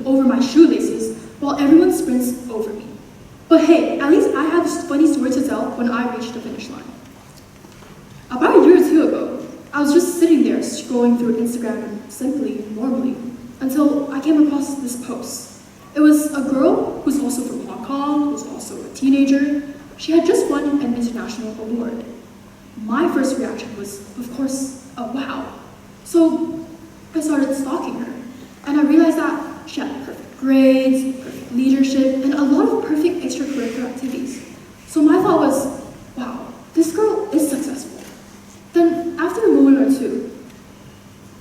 over my shoelaces while everyone sprints over me. But hey, at least I have a funny story to tell when I reach the finish line. About a year or two ago, I was just sitting there scrolling through Instagram simply, normally, until I came across this post. It was a girl who's also from Hong Kong, who's also a teenager. She had just won an international award. My first reaction was, of course, a wow. So I started stalking her, and I realized that she had perfect grades, perfect leadership, and a lot of perfect extracurricular activities. So my thought was, wow, this girl is successful. Then after a moment or two,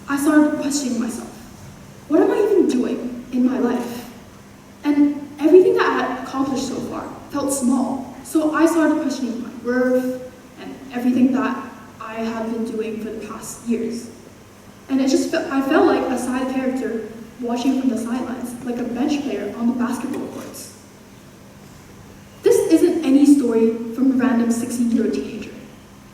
I started questioning myself. What am I even doing in my life? And everything that I had accomplished so far felt small. So I started questioning my worth and everything that I had been doing for the past years. And I felt like a side character watching from the sidelines, like a bench player on the basketball courts. This isn't any story from a random 16-year-old teenager.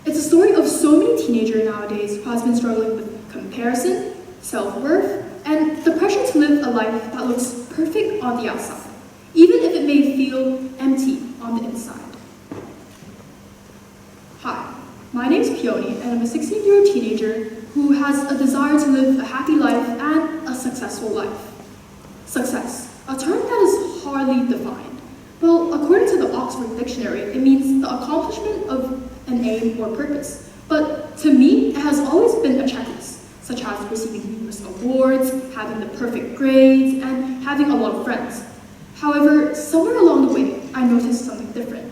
It's a story of so many teenagers nowadays who has been struggling with comparison, self-worth, and the pressure to live a life that looks perfect on the outside, even if it may feel empty on the inside. Hi, my name is Peony, and I'm a 16-year-old teenager who has a desire to live a happy life and a successful life. Success, a term that is hardly defined. Well, according to the Oxford Dictionary, it means the accomplishment of an aim or purpose. But to me, it has always been a checklist, such as receiving numerous awards, having the perfect grades, and having a lot of friends. However, somewhere along the way, I noticed something different.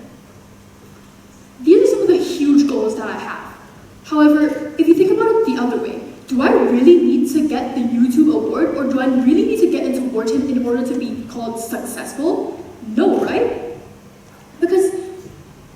These are some of the huge goals that I have. However, if you think about it the other way, do I really need to get the YouTube award, or do I really need to get into Wharton in order to be called successful? No, right? Because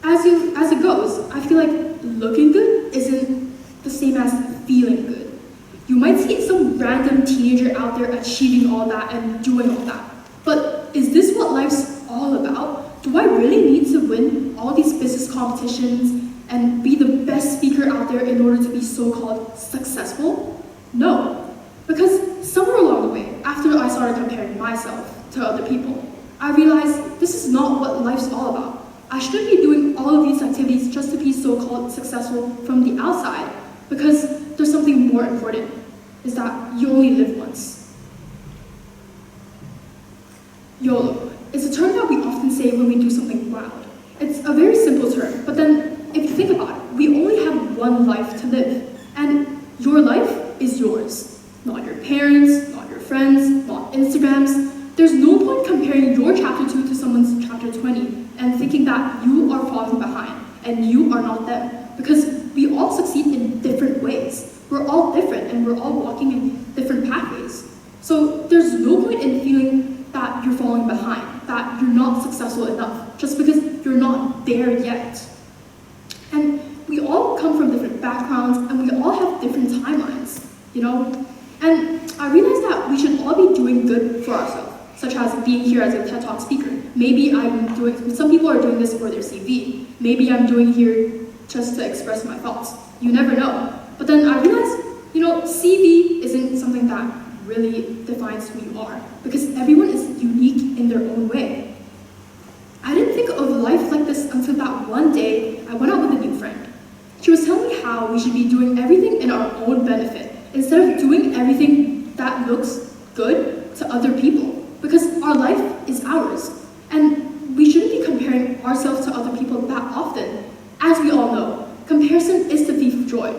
as it goes, I feel like looking good isn't the same as feeling good. You might see some random teenager out there achieving all that and doing all that. But is this what life's all about? Do I really need to win all these business competitions and be the best speaker out there in order to be so-called successful? No. Because somewhere along the way, after I started comparing myself to other people, I realized this is not what life's all about. I shouldn't be doing all of these activities just to be so-called successful from the outside, because there's something more important, is that you only live once. YOLO is a term that we often say when we do something wild. It's a very simple term, but then if you think about it, we only have one life to live, and your life is yours. Not your parents, not your friends, not Instagrams. There's no point comparing your chapter 2 to someone's chapter 20 and thinking that you are falling behind and you are not them, because we all succeed in different ways. We're all different and we're all walking in different pathways. So there's no point in feeling that you're falling behind, that you're not successful enough, just because you're not there yet. And we all come from different backgrounds and we all have different timelines, you know? And I realized that we should all be doing good for ourselves, such as being here as a TED Talk speaker. Maybe some people are doing this for their CV. Maybe I'm doing here just to express my thoughts. You never know. But then I realized, CV isn't something that really defines who you are, because everyone is unique in their own way. I didn't think of life like this until that one day I went out with a new friend. She was telling me how we should be doing everything in our own benefit, instead of doing everything that looks good to other people, because our life is ours, and we shouldn't be comparing ourselves to other people that often. As we all know, comparison is the thief of joy,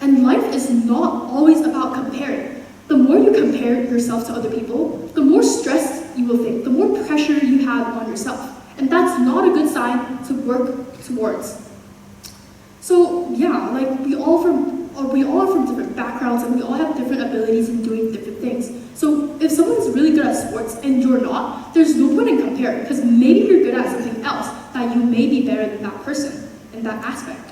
and life is not always about comparing. The more you compare yourself to other people, the more stressed you will think, the more pressure you have on yourself, and that's not a good sign to work towards. So yeah, we all are from different backgrounds, and we all have different abilities in doing different things. So if someone's really good at sports and you're not, there's no point in comparing, because maybe you're good at something else that you may be better than that person in that aspect.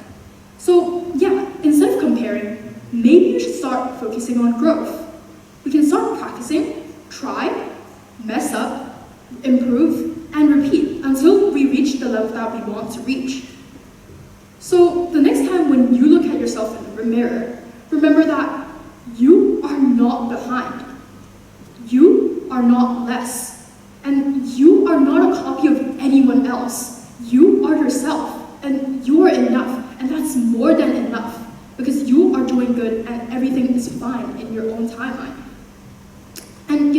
So yeah, instead of comparing, maybe you should start focusing on growth. We can start practicing, try, mess up, improve, and repeat until we reach the level that we want to reach. So the next time when you look at yourself in the mirror, remember that you are not behind. You are not less. And you are not a copy of anyone else. You are yourself, and you are enough, and that's more than enough, because you are doing good and everything is fine in your own timeline. And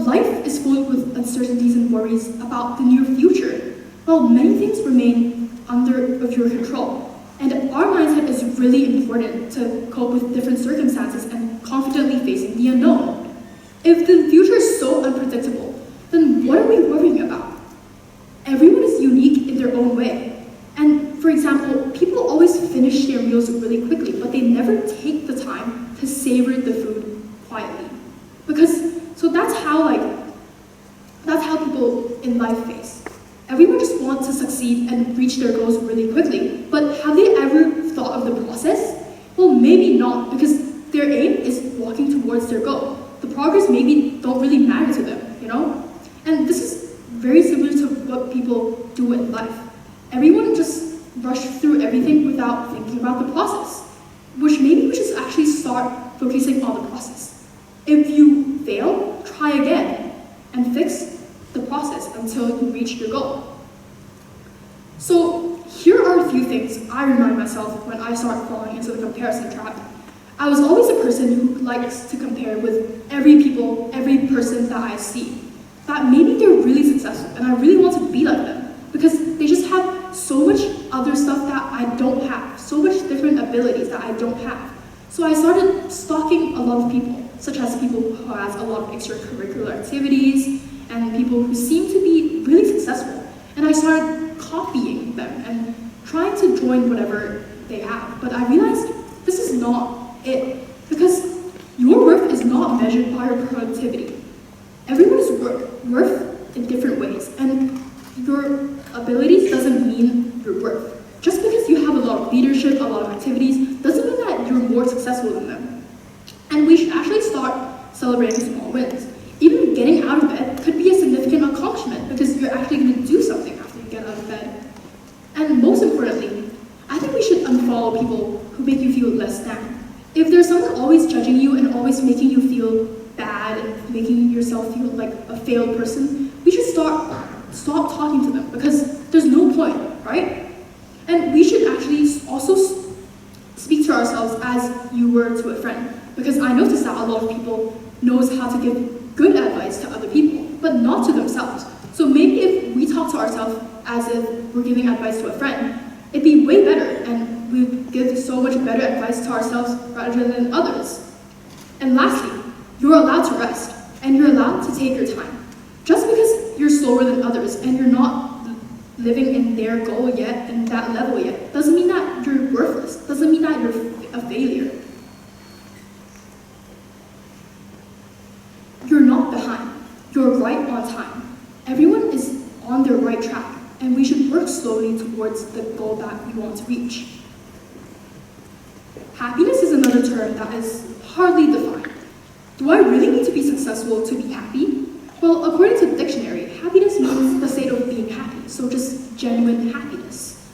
life is full with uncertainties and worries about the near future. Well, many things remain under of your control. And our mindset is really important to cope with different circumstances and confidently facing the unknown. If the future is so unpredictable, then what are we worrying about? Everyone is unique in their own way. And for example, people always finish their meals really quickly, but they never take the time to savor the food quietly. So that's how people in life face. Everyone just wants to succeed and reach their goals really quickly, but have they ever thought of the process? Well, maybe not, because their aim is walking towards their goal. The progress maybe don't really matter to them, And this is very similar to what people do in life. Everyone just rushes through everything without thinking about the process, which maybe we should actually start focusing on the process. If you fail, try again and fix the process until you reach your goal. So here are a few things I remind myself when I start falling into the comparison trap. I was always a person who likes to compare with every person that I see. That maybe they're really successful and I really want to be like them because they just have so much other stuff that I don't have, so much different abilities that I don't have. So I started stalking a lot of people, such as people who has a lot of extracurricular activities and people who seem to be really successful. And I started copying them and trying to join whatever they have. But I realized this is not it, because your worth is not measured by your productivity. Everyone's worth in different ways, and your abilities doesn't mean your worth. Just because you have a lot of leadership, a lot of activities, doesn't mean that you're more successful than them. And we should actually start celebrating small wins. Even getting out of bed could be a significant accomplishment because you're actually going to do something after you get out of bed. And most importantly, I think we should unfollow people who make you feel less than. If there's someone always judging you and always making you feel bad and making yourself feel like a failed person, we should stop talking to them because there's no point, right? And we should actually also speak to ourselves as you were to a friend, because I noticed that a lot of people knows how to give good advice to other people, but not to themselves. So maybe if we talk to ourselves as if we're giving advice to a friend, it'd be way better, and we'd give so much better advice to ourselves rather than others. And lastly, you're allowed to rest, and you're allowed to take your time. Just because you're slower than others and you're not living in their goal yet, in that level yet, doesn't mean that you're worthless, doesn't mean that you're a failure. You're not behind, you're right on time. Everyone is on their right track, and we should work slowly towards the goal that we want to reach. Happiness is another term that is hardly defined. Do I really need to be successful to be happy? Well, according to the dictionary, happiness means the state of being happy, so just genuine happiness.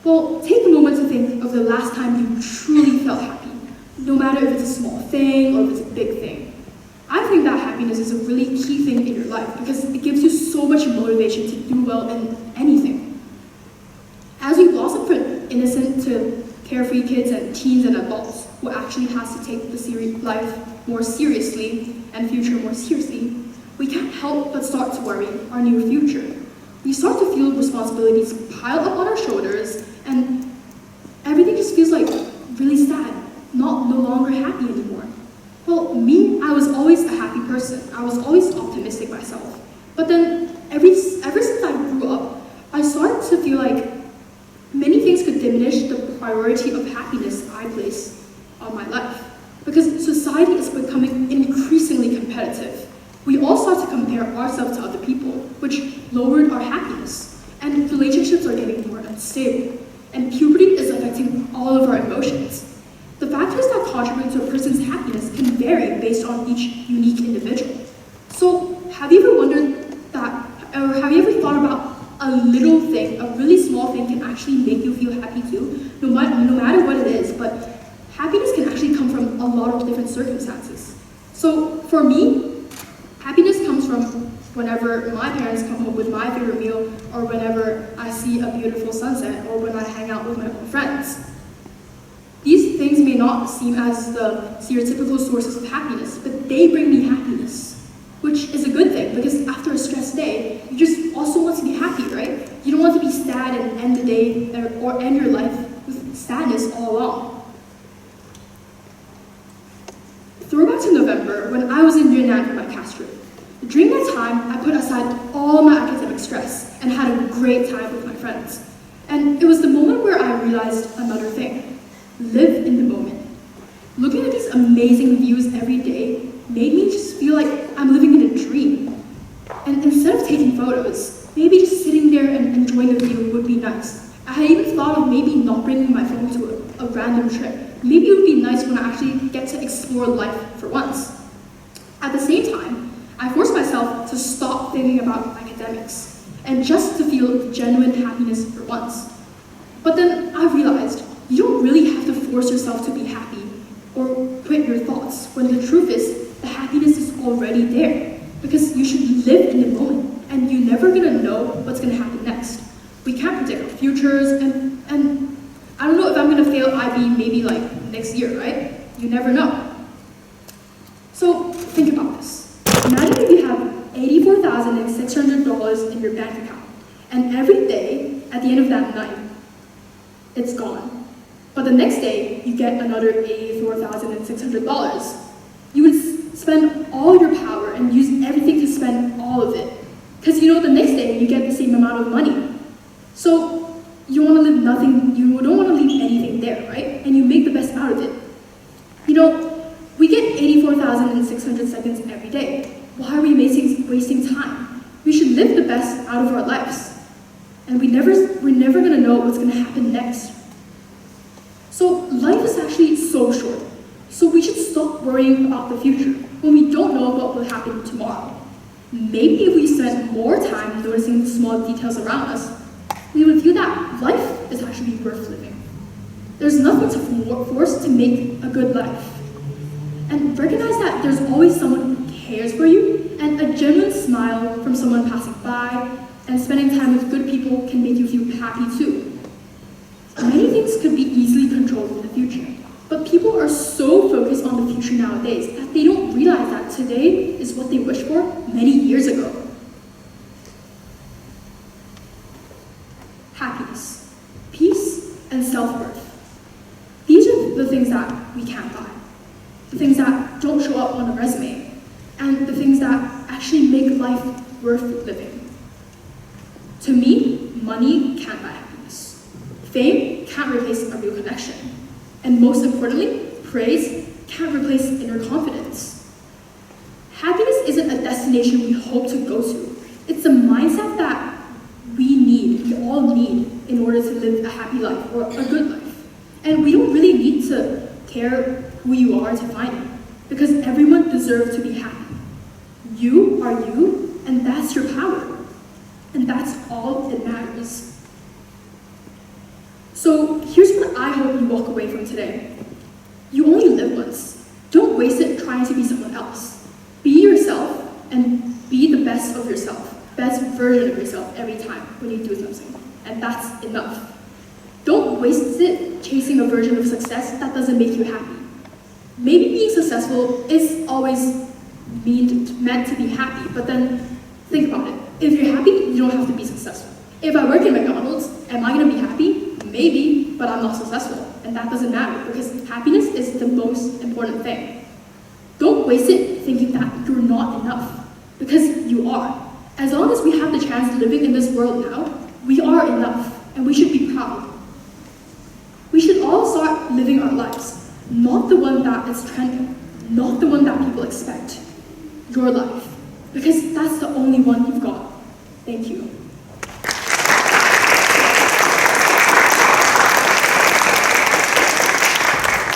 Well, take a moment to think of the last time you truly felt happy, no matter if it's a small thing or if it's a big thing. I think that happiness is a really key thing in your life because it gives you so much motivation to do well in anything. As we blossom from innocent to carefree kids and teens and adults who actually has to take the life more seriously and future more seriously, we can't help but start to worry our near future. We start to feel responsibilities pile up on our shoulders, and everything just feels like really sad, no longer happy anymore. Well, me, I was always a happy person. I was always optimistic myself. But then, ever since I grew up, I started to feel like many things could diminish the priority of happiness I place on my life. Because society is becoming increasingly competitive. We all start to compare ourselves to other people, which lowered our happiness. And relationships are getting more unstable. And puberty is affecting all of our emotions. The factors that contribute to a person's happiness can vary based on each unique individual. So, have you ever wondered that, or have you ever thought about a little thing, a really small thing can actually make you feel happy too, no matter what it is, but happiness can actually come from a lot of different circumstances. So, for me, happiness comes whenever my parents come home with my favorite meal, or whenever I see a beautiful sunset, or when I hang out with my own friends. These things may not seem as the stereotypical sources of happiness, but they bring me happiness, which is a good thing, because after a stressed day, you just also want to be happy, right? You don't want to be sad and end the day or end your life with sadness all along. Throwback to November, when I was in Yunnan for my CAS trip. During that time, I put aside all my academic stress and had a great time with my friends. And it was the moment where I realized another thing: live in the moment. Looking at these amazing views every day made me just feel like I'm living in a dream. And instead of taking photos, maybe just sitting there and enjoying the view would be nice. I had even thought of maybe not bringing my phone to a random trip. Maybe it would be nice when I actually get to explore life for once. At the same time, I forced myself to stop thinking about academics and just to feel genuine happiness for once. But then I realized you don't really have to force yourself to be happy or quit your thoughts, when the truth is the happiness is already there, because you should live in the moment and you're never gonna know what's gonna happen next. We can't predict our futures, and I don't know if I'm gonna fail IB maybe like next year, right? You never know. So think about this. Imagine if you have $84,600 in your bank account, and every day at the end of that night, it's gone. But the next day, you get another $84,600. You would spend all your power and use everything to spend all of it. Because you know the next day, you get the same amount of money. So you want to leave nothing, you don't want to leave anything there, right? And you make the best out of it. You know, we get 84,600 seconds every day. Why are we wasting time? We should live the best out of our lives. And we're never going to know what's going to happen next. So life is actually so short. So we should stop worrying about the future when we don't know what will happen tomorrow. Maybe if we spent more time noticing the small details around us, we would feel that life is actually worth living. There's nothing to force to make a good life. And recognize that there's always someone who cares for you, and a genuine smile from someone passing by and spending time with good people can make you feel happy too. Many things could be easily controlled in the future, but people are so focused on the future nowadays that they don't realize that today is what they wished for many years ago. Happiness, peace, and self-worth. These are the things that we can't buy. The things that don't show up on a resume, and the things that actually make life worth living. To me, money can't buy happiness. Fame can't replace a real connection. And most importantly, praise can't replace inner confidence. Happiness isn't a destination we hope to go to. It's a mindset that we all need in order to live a happy life or a good life. And we don't really need to care who you are to find it, because everyone deserves to be happy. You are you, and that's your power. And that's all that matters. So here's what I hope you walk away from today. You only live once. Don't waste it trying to be someone else. Be yourself and be the best of yourself, best version of yourself every time when you do something. And that's enough. Don't waste it chasing a version of success that doesn't make you happy. Maybe being successful is always meant to be happy, but then think about it. If you're happy, you don't have to be successful. If I work in McDonald's, am I going to be happy? Maybe, but I'm not successful. And that doesn't matter, because happiness is the most important thing. Don't waste it thinking that you're not enough, because you are. As long as we have the chance living in this world now, we are enough, and we should be proud. We should all start living our lives, not the one that is trending, not the one that people expect. Your life, because that's the only one you've got. Thank you.